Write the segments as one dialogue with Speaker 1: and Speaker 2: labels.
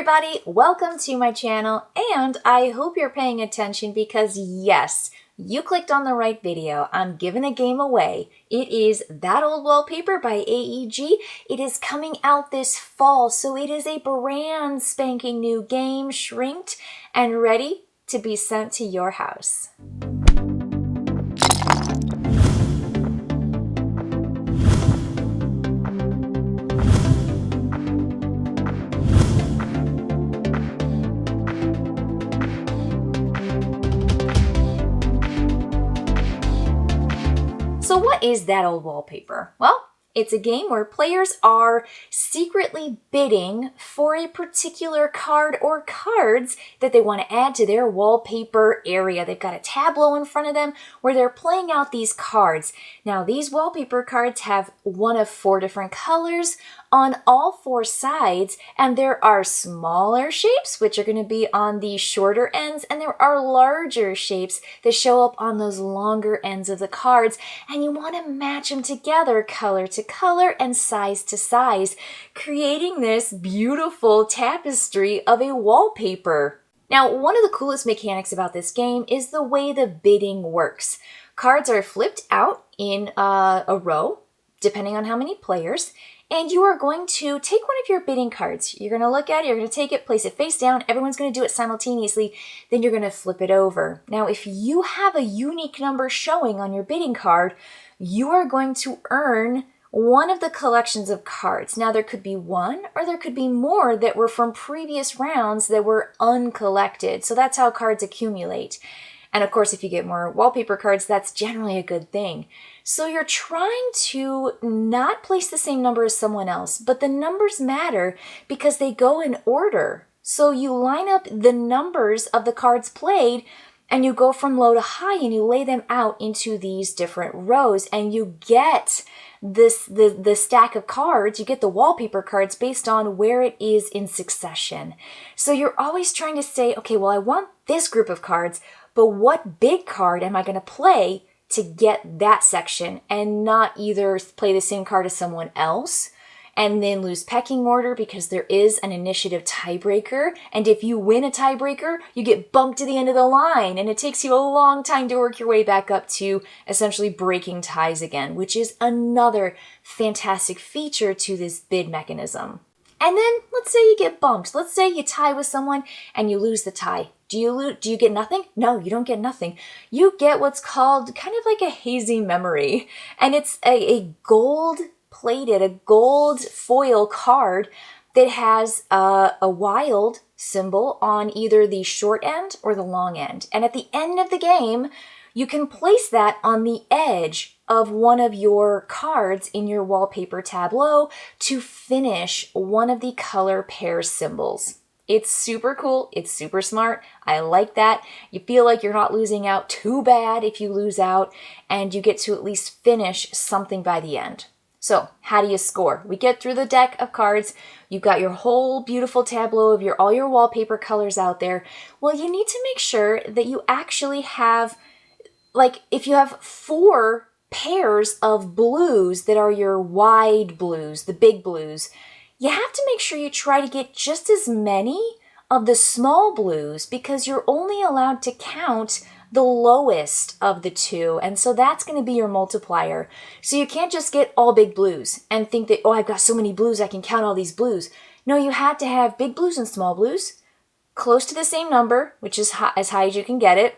Speaker 1: everybody, welcome to my channel, and I hope you're paying attention because yes, you clicked on the right video. I'm giving a game away. It is That Old Wallpaper by AEG. It is coming out this fall, so it is a brand spanking new game, shrinked and ready to be sent to your house. So what is That Old Wallpaper? Well, it's a game where players are secretly bidding for a particular card or cards that they want to add to their wallpaper area. They've got a tableau in front of them where they're playing out these cards. Now, these wallpaper cards have one of 4 different colors on all 4 sides, and there are smaller shapes, which are going to be on the shorter ends, and there are larger shapes that show up on those longer ends of the cards, and you want to match them together, color to color and size to size, creating this beautiful tapestry of a wallpaper. Now, one of the coolest mechanics about this game is the way the bidding works. Cards are flipped out in a row, depending on how many players, and you are going to take one of your bidding cards. You're going to look at it, you're going to take it, place it face down. Everyone's going to do it simultaneously. Then you're going to flip it over. Now, if you have a unique number showing on your bidding card, you are going to earn one of the collections of cards. Now, there could be one or there could be more that were from previous rounds that were uncollected. So that's how cards accumulate. And of course, if you get more wallpaper cards, that's generally a good thing. So you're trying to not place the same number as someone else, but the numbers matter because they go in order. So you line up the numbers of the cards played and you go from low to high and you lay them out into these different rows and you get the stack of cards, you get the wallpaper cards based on where it is in succession. So you're always trying to say, okay, well, I want this group of cards, but what big card am I going to play to get that section and not either play the same card as someone else and then lose pecking order because there is an initiative tiebreaker. And if you win a tiebreaker, you get bumped to the end of the line and it takes you a long time to work your way back up to essentially breaking ties again, which is another fantastic feature to this bid mechanism. And then let's say you get bumped. Let's say you tie with someone and you lose the tie. Do you get nothing? No, you don't get nothing. You get what's called kind of like a hazy memory. And it's a gold-plated, a gold foil card that has a wild symbol on either the short end or the long end. And at the end of the game, you can place that on the edge of one of your cards in your wallpaper tableau to finish one of the color pair symbols. It's super cool. It's super smart. I like that. You feel like you're not losing out too bad if you lose out, and you get to at least finish something by the end. So how do you score? We get through the deck of cards. You've got your whole beautiful tableau of all your wallpaper colors out there. Well, you need to make sure that you actually have, like, if you have 4 pairs of blues that are your wide blues, the big blues, you have to make sure you try to get just as many of the small blues because you're only allowed to count the lowest of the 2. And so that's going to be your multiplier. So you can't just get all big blues and think that, oh, I've got so many blues, I can count all these blues. No, you had to have big blues and small blues, close to the same number, which is as high as you can get it.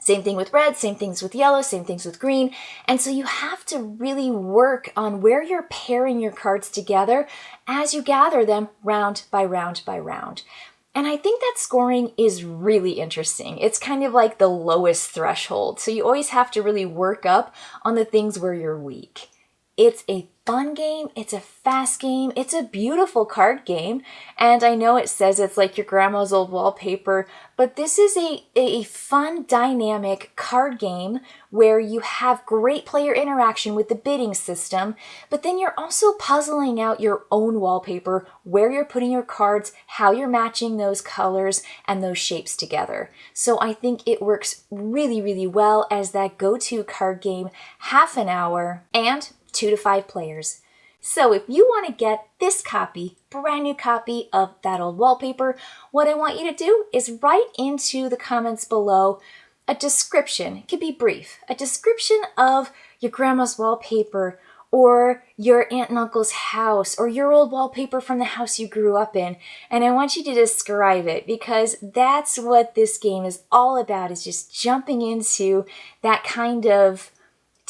Speaker 1: Same thing with red, same things with yellow, same things with green. And so you have to really work on where you're pairing your cards together as you gather them round by round by round. And I think that scoring is really interesting. It's kind of like the lowest threshold. So you always have to really work up on the things where you're weak. It's a fun game, it's a fast game, it's a beautiful card game, and I know it says it's like your grandma's old wallpaper, but this is a fun, dynamic card game where you have great player interaction with the bidding system, but then you're also puzzling out your own wallpaper, where you're putting your cards, how you're matching those colors and those shapes together. So I think it works really, really well as that go-to card game, half an hour, and 2 to 5 players. So if you want to get this copy, brand new copy of That Old Wallpaper, what I want you to do is write into the comments below a description. It could be brief. A description of your grandma's wallpaper, or your aunt and uncle's house, or your old wallpaper from the house you grew up in. And I want you to describe it, because that's what this game is all about, is just jumping into that kind of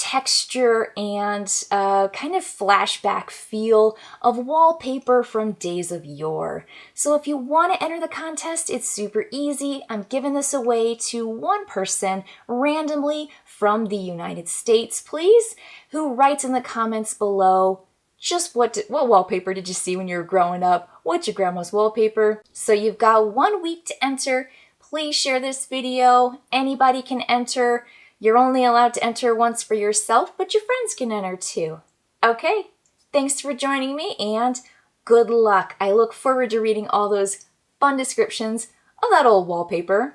Speaker 1: texture and kind of flashback feel of wallpaper from days of yore. So if you want to enter the contest, it's super easy. I'm giving this away to one person randomly from the United States, please, who writes in the comments below just what wallpaper did you see when you were growing up? What's your grandma's wallpaper? So you've got 1 week to enter. Please share this video. Anybody can enter. You're only allowed to enter once for yourself, but your friends can enter too. Okay, thanks for joining me and good luck. I look forward to reading all those fun descriptions of that old wallpaper.